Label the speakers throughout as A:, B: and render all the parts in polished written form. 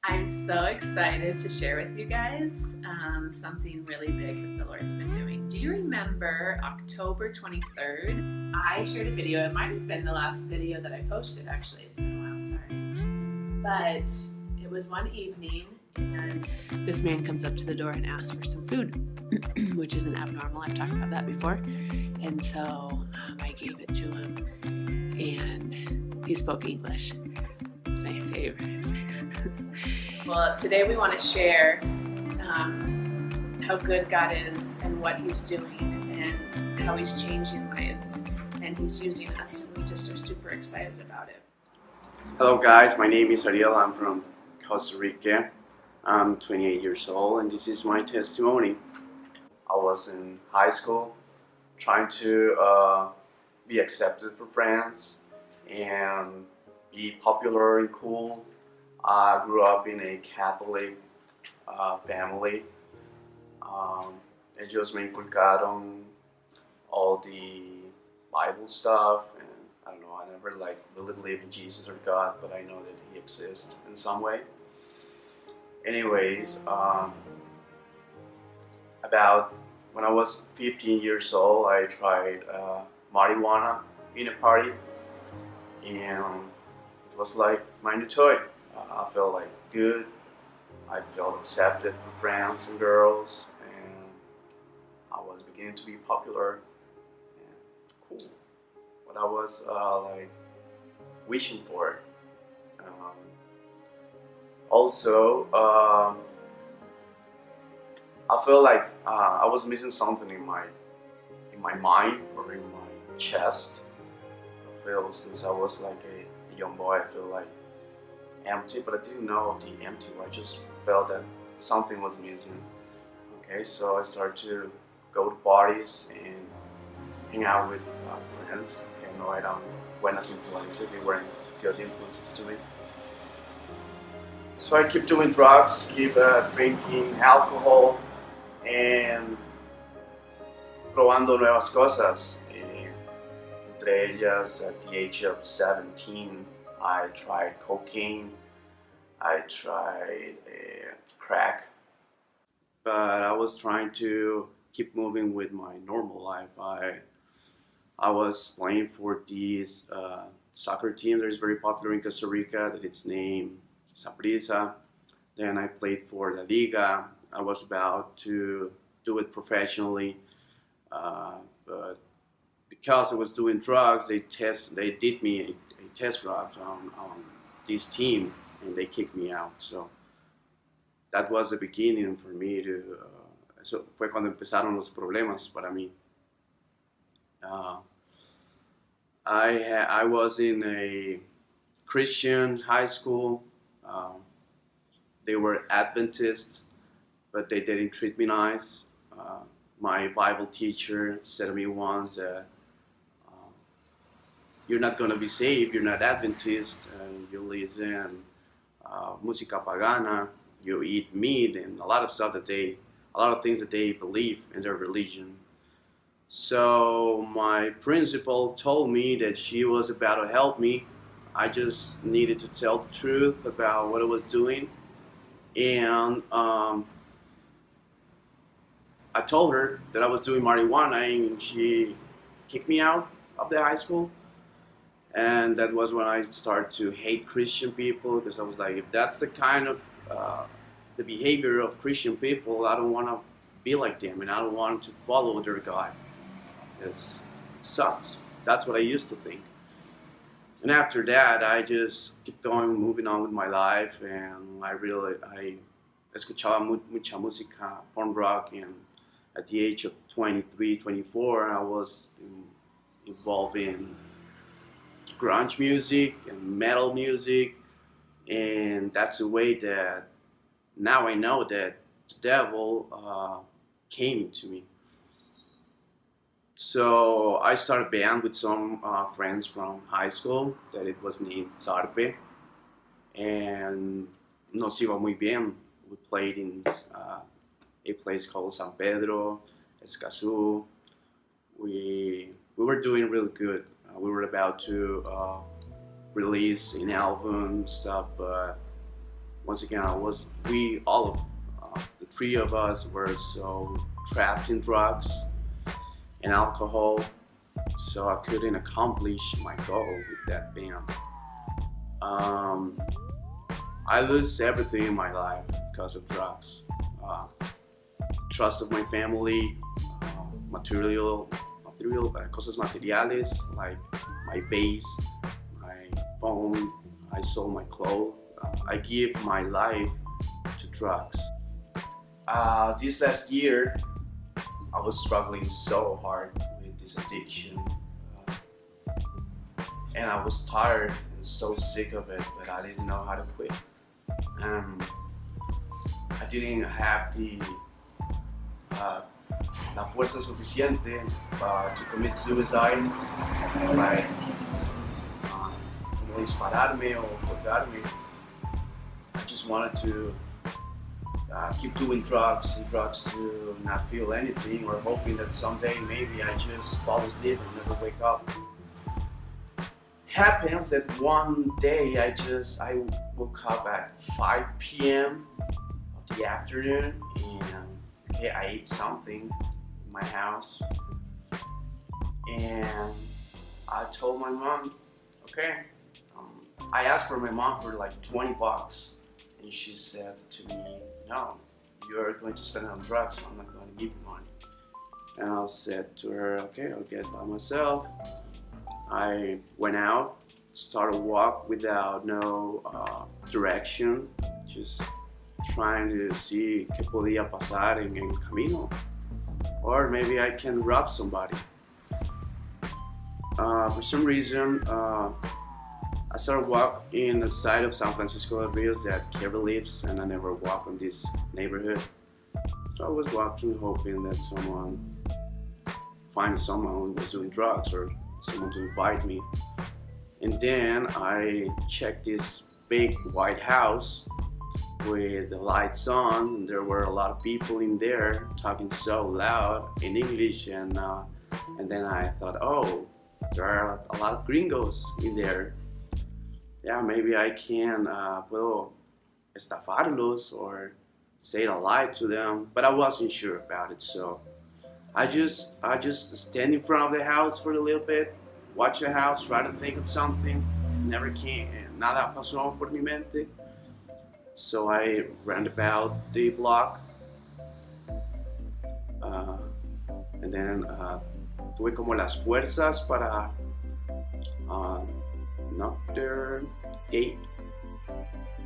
A: I'm so excited to share with you guys something really big that the Lord's been doing. Do you remember October 23rd? I shared a video. It might have been the last video that I posted, actually. It's been a while, sorry. But it was one evening, and this man comes up to the door and asks for some food, which isn't abnormal. I've talked about that before. And so I gave it to him, and he spoke English. It's my favorite. Well, today we want to share how good God is and what He's doing and how He's changing lives and He's using us, and we just are super excited about it.
B: Hello guys, my name is Ariel. I'm from Costa Rica. I'm 28 years old and this is my testimony. I was in high school trying to be accepted for friends and be popular and cool. I grew up in a Catholic family. Ellos me inculcaron all the Bible stuff, and I don't know, I never really believe in Jesus or God, but I know that He exists in some way. Anyways, about when I was 15 years old, I tried marijuana in a party, and it was like my new toy. I felt like good. I felt accepted for friends and girls, and I was beginning to be popular and cool. What I was wishing for. Also, I felt like I was missing something in my mind or in my chest. I feel since I was like a young boy, I feel like empty, but I didn't know the empty. I just felt that something was missing. Okay, so I started to go to parties and hang out with friends. Okay, no eran buenas influencias, they weren't good influences to me. So I keep doing drugs, keep drinking alcohol, and probando nuevas cosas. Entre ellas, at the age of 17, I tried cocaine, I tried crack, but I was trying to keep moving with my normal life. I was playing for this soccer team that is very popular in Costa Rica, that it's named Saprissa. Then I played for La Liga. I was about to do it professionally, but because I was doing drugs, they did me a test drugs on this team, and they kicked me out. So that was the beginning for me to. Eso fue cuando empezaron los problemas para mí. I was in a Christian high school. They were Adventists, but they didn't treat me nice. My Bible teacher said to me once that you're not going to be saved, you're not Adventist, you listen música pagana, you eat meat, and a lot of things that they believe in their religion. So my principal told me that she was about to help me. I just needed to tell the truth about what I was doing, and I told her that I was doing marijuana, and she kicked me out of the high school. And that was when I started to hate Christian people, because I was like, if that's the kind of the behavior of Christian people, I don't want to be like them, and I don't want to follow their God. It sucks. That's what I used to think. And after that, I just kept going, moving on with my life, and I escuchaba mucha música, punk rock, and at the age of 23, 24, I was involved in grunge music and metal music, and that's the way that now I know that the devil came to me. So I started a band with some friends from high school that it was named Sarpe, and nos iba muy bien. We played in a place called San Pedro, Escazú. We were doing really good. We were about to release an album stuff, but once again, we all of the three of us were so trapped in drugs and alcohol, so I couldn't accomplish my goal with that band. I lost everything in my life because of drugs. Trust of my family, material, cosas materiales like my base, my phone. I sold my clothes. I give my life to drugs. This last year, I was struggling so hard with this addiction, and I was tired and so sick of it, but I didn't know how to quit. I didn't have la fuerza suficiente to commit suicide, like como dispararme o colgarme. I just wanted to keep doing drugs and drugs to not feel anything, or hoping that someday maybe I just fall asleep and never wake up. Happens that one day I woke up at 5 p.m. of the afternoon, and I ate something in my house, and I told my mom, okay, I asked for my mom for like $20, and she said to me, no, you're going to spend it on drugs, so I'm not going to give you money. And I said to her, okay, I'll get it by myself. I went out, started a walk without no direction, just trying to see qué podía pasar en el camino, or maybe I can rob somebody. For some reason, I started walking in the side of San Francisco del Rio that Kevin lives, and I never walk in this neighborhood. So I was walking, hoping that find someone who was doing drugs or someone to invite me. And then I checked this big white house with the lights on, and there were a lot of people in there talking so loud in English, and then I thought, oh, there are a lot of gringos in there. Yeah, maybe I can puedo estafarlos or say a lie to them, but I wasn't sure about it. So I just stand in front of the house for a little bit, watch the house, try to think of something. Never came, nada pasó por mi mente. So I ran about the block, and then tuve como las fuerzas para knock their gate.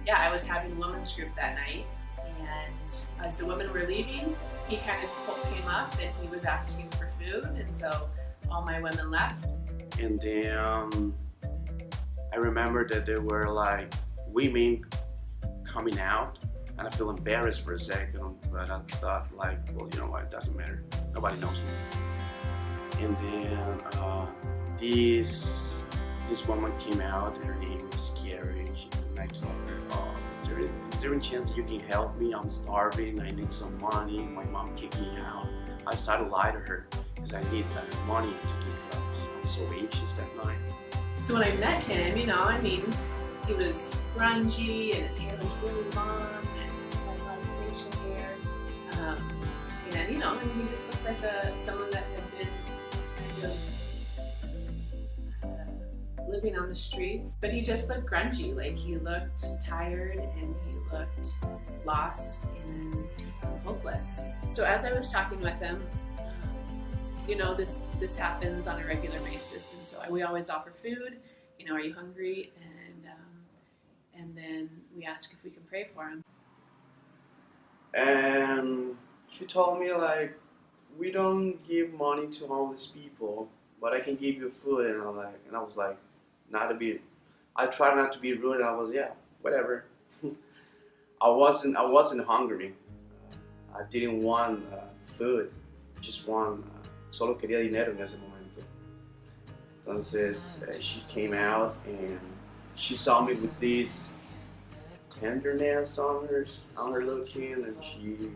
A: Yeah, I was having a women's group that night, and as the women were leaving, he kind of came up and he was asking for food, and so all my women left.
B: And then I remember that there were like women coming out, and I feel embarrassed for a second, but I thought like, well, you know what, it doesn't matter, nobody knows me. And then this woman came out, her name is Carrie, and I told her, oh, is there any chance that you can help me? I'm starving, I need some money, my mom kicked me out. I started to lie to her because I need money to do drugs. I'm so anxious that night.
A: So when I met him, he was grungy and his hair was really long and he had a lot of facial hair. And he just looked like someone that had been kind of living on the streets. But he just looked grungy, like he looked tired and he looked lost and hopeless. So as I was talking with him, this happens on a regular basis, and so we always offer food. Are you hungry? And then we ask if we can pray for him.
B: And she told me like, we don't give money to homeless people, but I can give you food. And I was like, I tried not to be rude. And I was, yeah, whatever. I wasn't hungry. I didn't want food. Just solo quería dinero en ese momento. Entonces she came out and she saw me with this tenderness on her looking, and she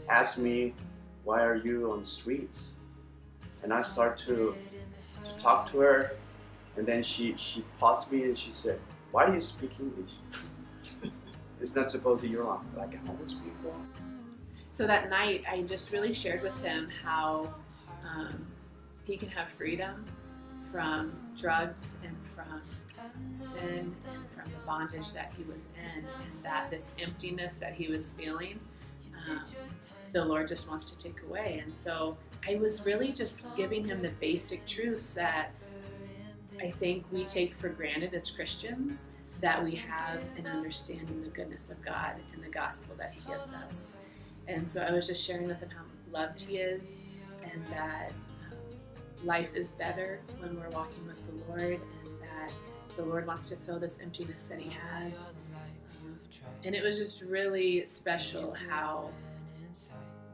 B: asked me, why are you on the streets? And I start to talk to her, and then she paused me and she said, why do you speak English? It's not supposed to be around like homeless people.
A: So that night, I just really shared with him how he can have freedom from drugs and from sin and from the bondage that he was in, and that this emptiness that he was feeling, the Lord just wants to take away. And so I was really just giving him the basic truths that I think we take for granted as Christians, that we have an understanding the goodness of God and the gospel that he gives us. And so I was just sharing with him how loved he is, and that life is better when we're walking with the Lord, and that the Lord wants to fill this emptiness that he has. And it was just really special how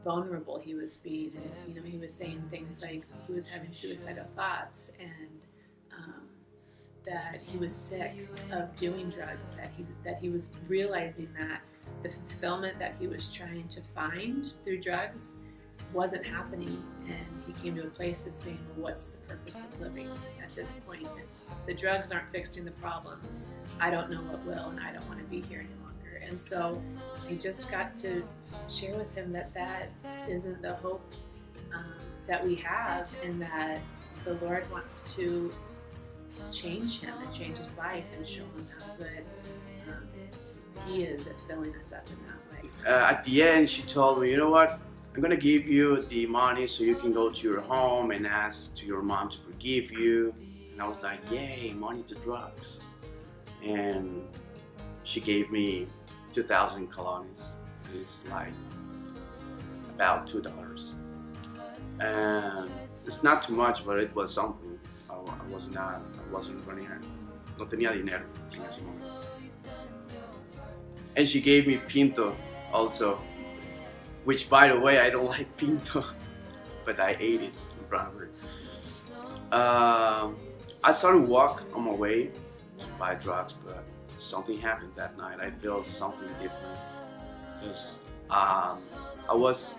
A: vulnerable he was being. And, he was saying things like he was having suicidal thoughts, and that he was sick of doing drugs, that he was realizing that the fulfillment that he was trying to find through drugs wasn't happening, and he came to a place of saying, well, what's the purpose of living at this point? If the drugs aren't fixing the problem, I don't know what will, and I don't want to be here any longer. And so I just got to share with him that isn't the hope that we have, and that the Lord wants to change him and change his life and show him how good he is at filling us up in that way.
B: At the end, she told me, you know what? I'm gonna give you the money so you can go to your home and ask to your mom to forgive you. And I was like, yay, money to drugs. And she gave me 2,000 colones. It's like about $2. And it's not too much, but it was something. I wasn't running out. No tenía dinero en ese momento. And she gave me pinto also, which, by the way, I don't like pinto, but I ate it in front of her. I started to walk on my way to buy drugs, but something happened that night. I felt something different, because I was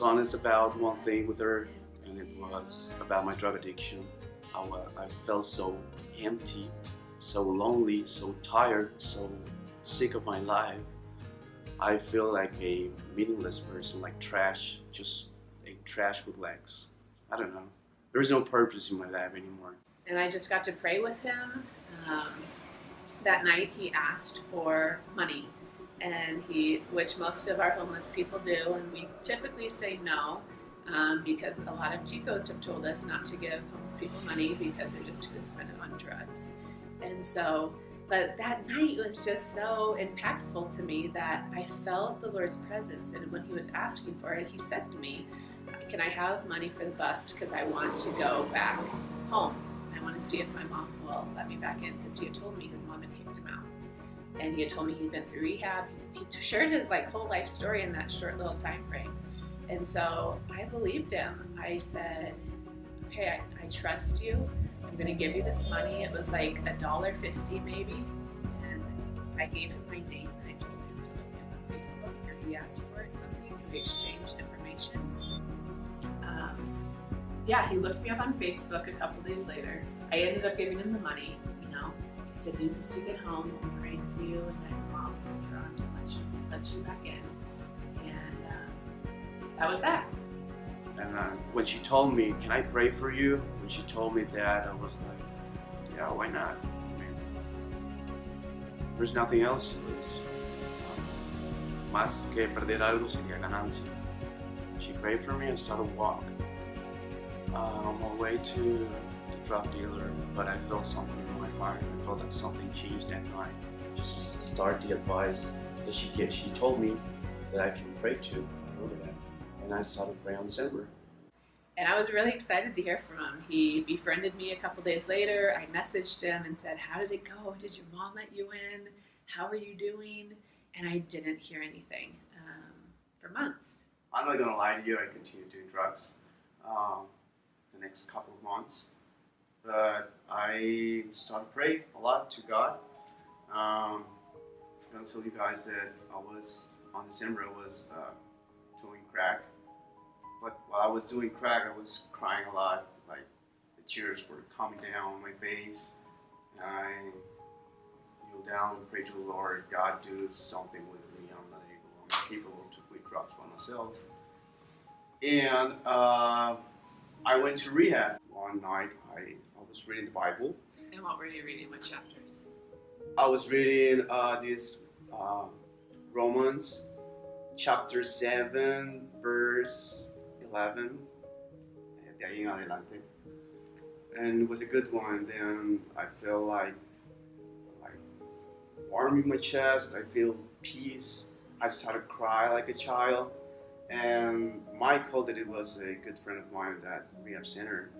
B: honest about one thing with her, and it was about my drug addiction. I felt so empty, so lonely, so tired, so sick of my life. I feel like a meaningless person, like trash, just a trash with legs. I don't know. There is no purpose in my life anymore.
A: And I just got to pray with him. That night he asked for money, and which most of our homeless people do, and we typically say no, because a lot of Chicos have told us not to give homeless people money because they're just going to spend it on drugs. And so, but that night was just so impactful to me that I felt the Lord's presence. And when he was asking for it, he said to me, can I have money for the bus? Because I want to go back home. I want to see if my mom will let me back in, because he had told me his mom had kicked him out. And he had told me he'd been through rehab. He shared his whole life story in that short little time frame. And so I believed him. I said, okay, I trust you. I'm going to give you this money. It was like $1.50 maybe. And I gave him my name, and I told him to look me up on Facebook, or he asked for it, something, so we exchanged information. He looked me up on Facebook a couple days later. I ended up giving him the money, I said, use this to get home. I'm praying for you, and then your mom opens her arms and let you back in. And that was that.
B: And when she told me, can I pray for you? When she told me that, I was like, yeah, why not? I mean, there's nothing else to lose. Más que perder algo sería ganancia. She prayed for me and started walk on my way to the drug dealer, but I felt something in my heart. I felt that something changed that night. Just start the advice that she told me that I can pray to. I wrote that. And I started praying on December.
A: And I was really excited to hear from him. He befriended me a couple days later. I messaged him and said, how did it go? Did your mom let you in? How are you doing? And I didn't hear anything for months.
B: I'm not going to lie to you, I continued doing drugs the next couple of months. But I started praying a lot to God. I'm going to tell you guys that on December, I was doing crack. But while I was doing crack, I was crying a lot. Like, the tears were coming down on my face. And kneel down and pray to the Lord, God, do something with me. I'm not capable to quit drugs by myself. And I went to rehab. One night I was reading the Bible.
A: And what were you reading? What chapters?
B: I was reading this Romans chapter 7 verse 11. De ahí en adelante. And it was a good one. Then I feel like warm in my chest. I feel peace. I started to cry like a child. And Michael, that it was a good friend of mine that rehab center,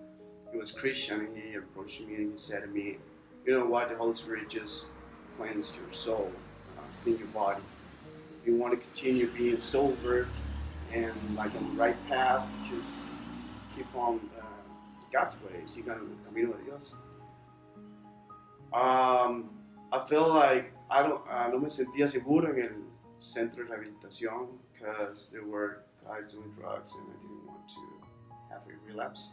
B: he was Christian, and he approached me and he said to me, you know what, the Holy Spirit just cleansed your soul, clean your body. If you want to continue being sober and like on the right path, just keep on God's way, sigan el camino de Dios. I feel like no me sentía seguro en el centro de rehabilitación because there were guys doing drugs and I didn't want to have a relapse.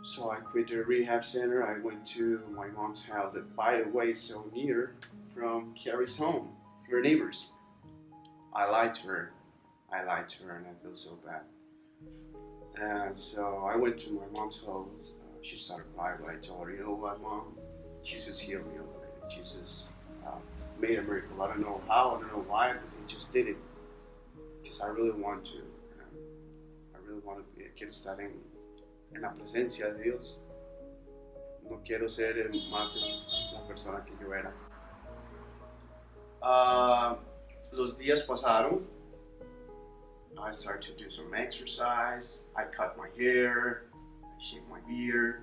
B: So I quit the rehab center. I went to my mom's house that, by the way, is so near from Carrie's home, her neighbors. I lied to her and I feel so bad. And so I went to my mom's house. She started crying, but I told her, you know what, Mom? Jesus healed me already. Jesus made a miracle. I don't know how, I don't know why, but he just did it. Because I really want to. I really want to be. Quiero estar en la presencia de Dios. No quiero ser más la persona que yo era. Los días pasaron. I started to do some exercise. I cut my hair. I shaved my beard.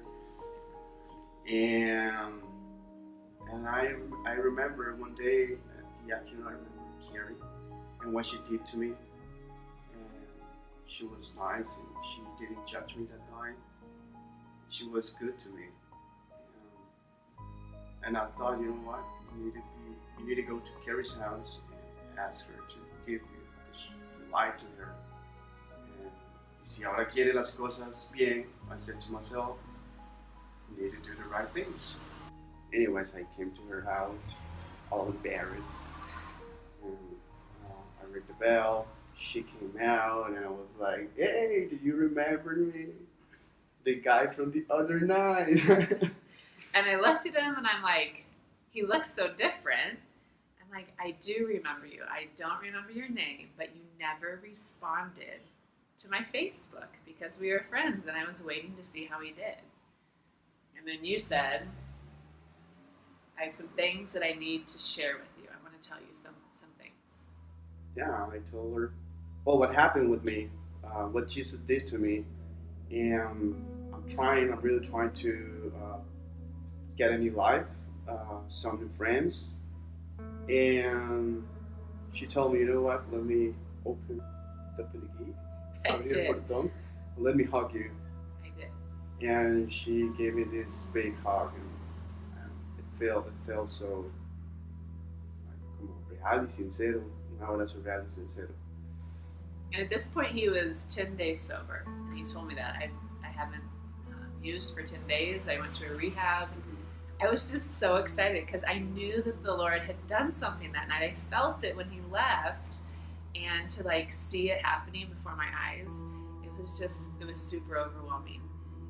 B: And I remember one day at the afternoon, I remember Carrie and what she did to me. And she was nice and she didn't judge me that night. She was good to me. And I thought, you know what, you need to go to Carrie's house and ask her to forgive you because you lied to her. And si ahora quiere las cosas bien, I said to myself, you need to do the right things. Anyways, I came to her house, all embarrassed. And, I rang the bell. She came out, and I was like, "Hey, do you remember me? The guy from the other night."
A: And I looked at him, and I'm like, he looks so different. I'm like, I do remember you. I don't remember your name, but you never responded to my Facebook because we were friends, and I was waiting to see how he did. And then you said, I have some things that I need to share with you. I want to tell you some things.
B: Yeah, I told her, well, what happened with me, what Jesus did to me, and I'm really trying to get a new life, some new friends, and she told me, you know what, let me open the portón, let me hug you.
A: I did.
B: And she gave me this big hug, and it felt so como real y sincero, un abrazo real y sincero.
A: And at this point, he was 10 days sober, and he told me that I haven't used for 10 days. I went to a rehab. I was just so excited because I knew that the Lord had done something that night. I felt it when he left, and to like see it happening before my eyes, it was super overwhelming.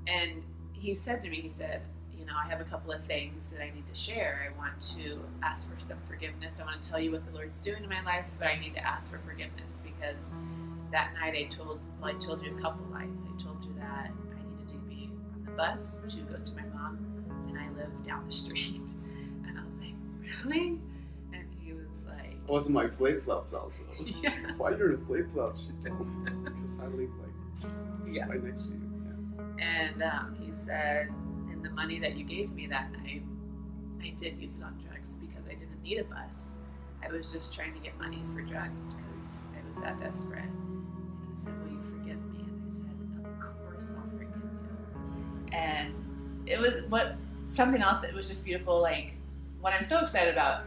A: And he said to me, you know, I have a couple of things that I need to share. I want to ask for some forgiveness. I want to tell you what the Lord's doing in my life, but I need to ask for forgiveness because that night I told you a couple lies. I told you that I needed to be on the bus to go see my mom, and I live down the street. And I was like, really? And he was like...
B: It wasn't my flip-flops also.
A: Yeah.
B: Why you're in flip-flops? She told me. Because I live like right next to you. Yeah.
A: And he said, and the money that you gave me that night, I did use it on drugs because I didn't need a bus. I was just trying to get money for drugs because I was that desperate. And he said, will you forgive me? And I said, of course I'll forgive you. And it was something else that was just beautiful. Like, what I'm so excited about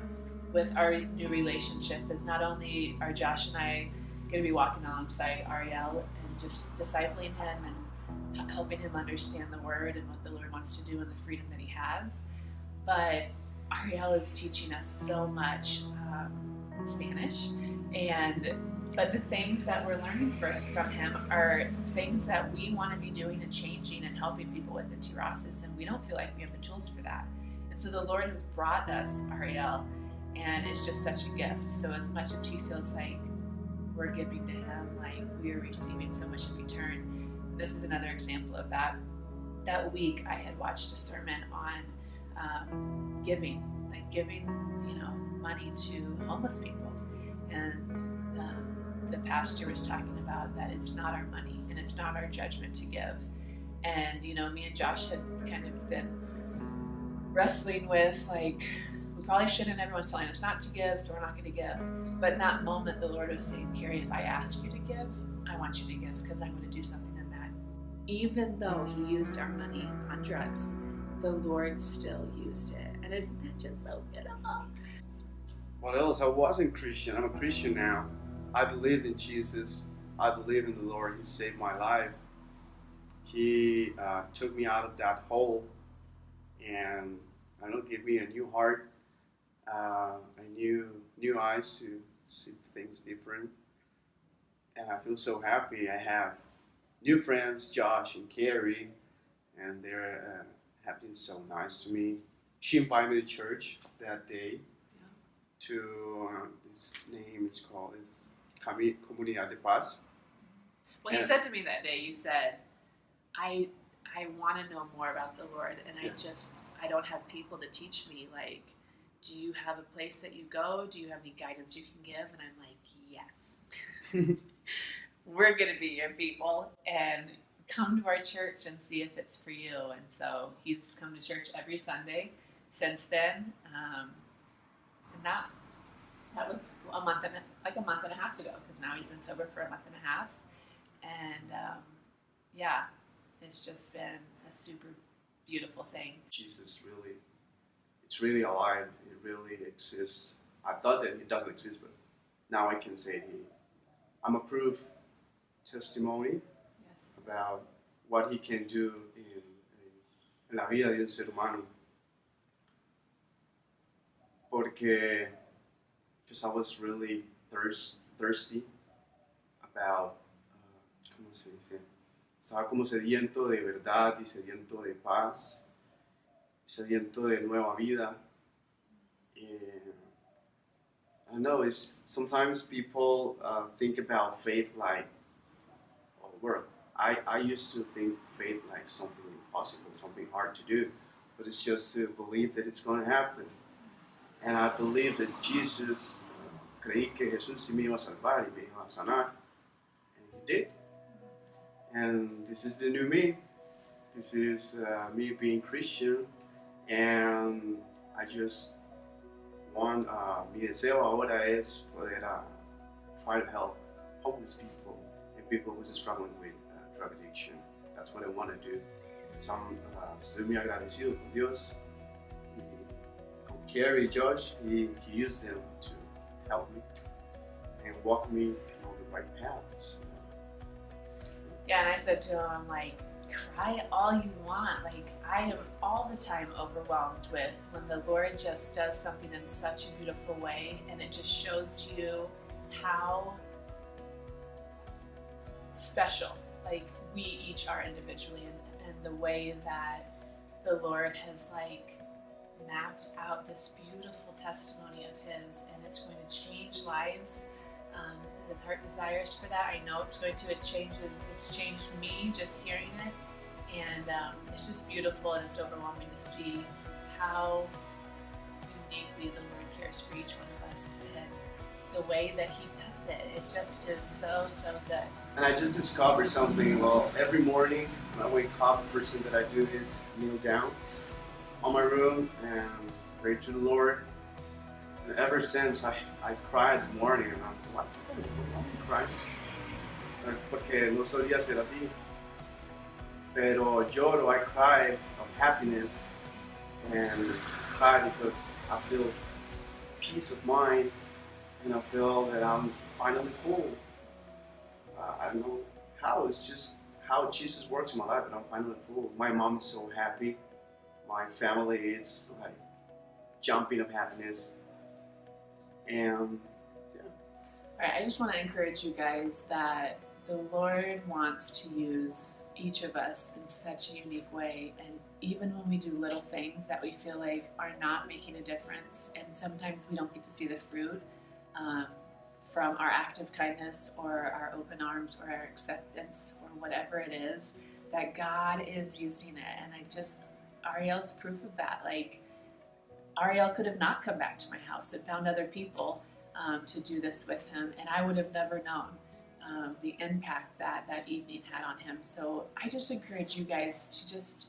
A: with our new relationship is not only are Josh and I going to be walking alongside Ariel and just discipling him and helping him understand the Word and what the Lord wants to do and the freedom that he has, but Ariel is teaching us so much Spanish, but the things that we're learning from him are things that we want to be doing and changing and helping people with in Terraces, and we don't feel like we have the tools for that. And so the Lord has brought us Ariel, and it's just such a gift. So as much as he feels like we're giving to him, like we are receiving so much in return. This is another example of that. That week I had watched a sermon on giving, money to homeless people. And the pastor was talking about that it's not our money and it's not our judgment to give. And, me and Josh had kind of been wrestling with, like, we probably shouldn't, everyone's telling us not to give, so we're not going to give. But in that moment, the Lord was saying, Carrie, if I ask you to give, I want you to give because I'm going to do something in that. Even though he used our money on drugs, the Lord still used it. And isn't that just so beautiful?
B: What else? I wasn't Christian. I'm a Christian now. I believe in Jesus. I believe in the Lord. He saved my life. He took me out of that hole and gave me a new heart, new eyes to see things different. And I feel so happy. I have new friends, Josh and Carrie, and they have been so nice to me. She invited me to church that day. To his name is called Comunidad de Paz.
A: Well, he said to me that day, you said, I want to know more about the Lord, and I don't have people to teach me. Like, do you have a place that you go? Do you have any guidance you can give? And I'm like, yes. We're going to be your people, and come to our church and see if it's for you. And so he's come to church every Sunday since then. And that was a month and a half ago, because now he's been sober for a month and a half. And it's just been a super beautiful thing.
B: Jesus it's really alive. It really exists. I thought that it doesn't exist, but now I can say I'm a proof testimony about what he can do en la vida de un ser humano. Porque I was really thirsty about, ¿cómo se dice? Estaba como sediento de verdad y sediento de paz, sediento de nueva vida. I don't know, sometimes people think about faith like, I used to think faith like something impossible, something hard to do, but it's just to believe that it's going to happen. And I believe that Jesus, creí que Jesús sí me iba a salvar y me iba a sanar. And he did. And this is the new me. This is me being Christian. And I just want, mi deseo ahora es poder try to help homeless people and people who are struggling with drug addiction. That's what I want to do. Estoy muy agradecido con Dios. Carrie, Josh, he used them to help me and walk me on the right paths.
A: Yeah, and I said to him, like, cry all you want. Like, I am all the time overwhelmed with when the Lord just does something in such a beautiful way, and it just shows you how special, like, we each are individually, and the way that the Lord has, like, mapped out this beautiful testimony of his, and it's going to change lives. His heart desires for that. I know it's going to. It's changed me just hearing it, and it's just beautiful, and it's overwhelming to see how uniquely the Lord cares for each one of us, and the way that he does it. It just is so good.
B: And I just discovered something. Well, every morning when I wake up, the first thing that I do is kneel down on my room and pray to the Lord. And ever since I cry in the morning, and I'm like, what's going on? I'm crying. Porque no solía ser así. Pero lloro, I cry of happiness, and cry because I feel peace of mind, and I feel that I'm finally full. I don't know how, it's just how Jesus works in my life, and I'm finally full. My mom's so happy. My family, it's like jumping of happiness. And
A: All right, I just want to encourage you guys that the Lord wants to use each of us in such a unique way. And even when we do little things that we feel like are not making a difference, and sometimes we don't get to see the fruit from our act of kindness or our open arms or our acceptance or whatever it is, that God is using it. And Ariel's proof of that. Like, Ariel could have not come back to my house and found other people to do this with him, and I would have never known the impact that that evening had on him. So I just encourage you guys to just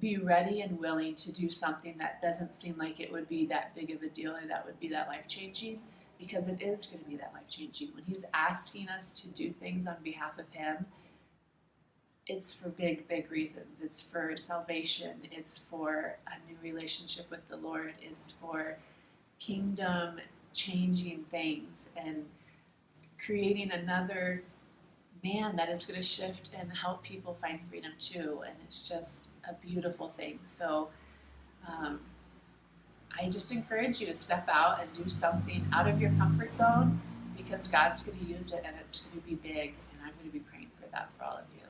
A: be ready and willing to do something that doesn't seem like it would be that big of a deal or that would be that life-changing, because it is going to be that life-changing. When he's asking us to do things on behalf of him, it's for big, big reasons. It's for salvation. It's for a new relationship with the Lord. It's for kingdom changing things and creating another man that is going to shift and help people find freedom too. And it's just a beautiful thing. So I just encourage you to step out and do something out of your comfort zone, because God's going to use it and it's going to be big. And I'm going to be praying for that for all of you.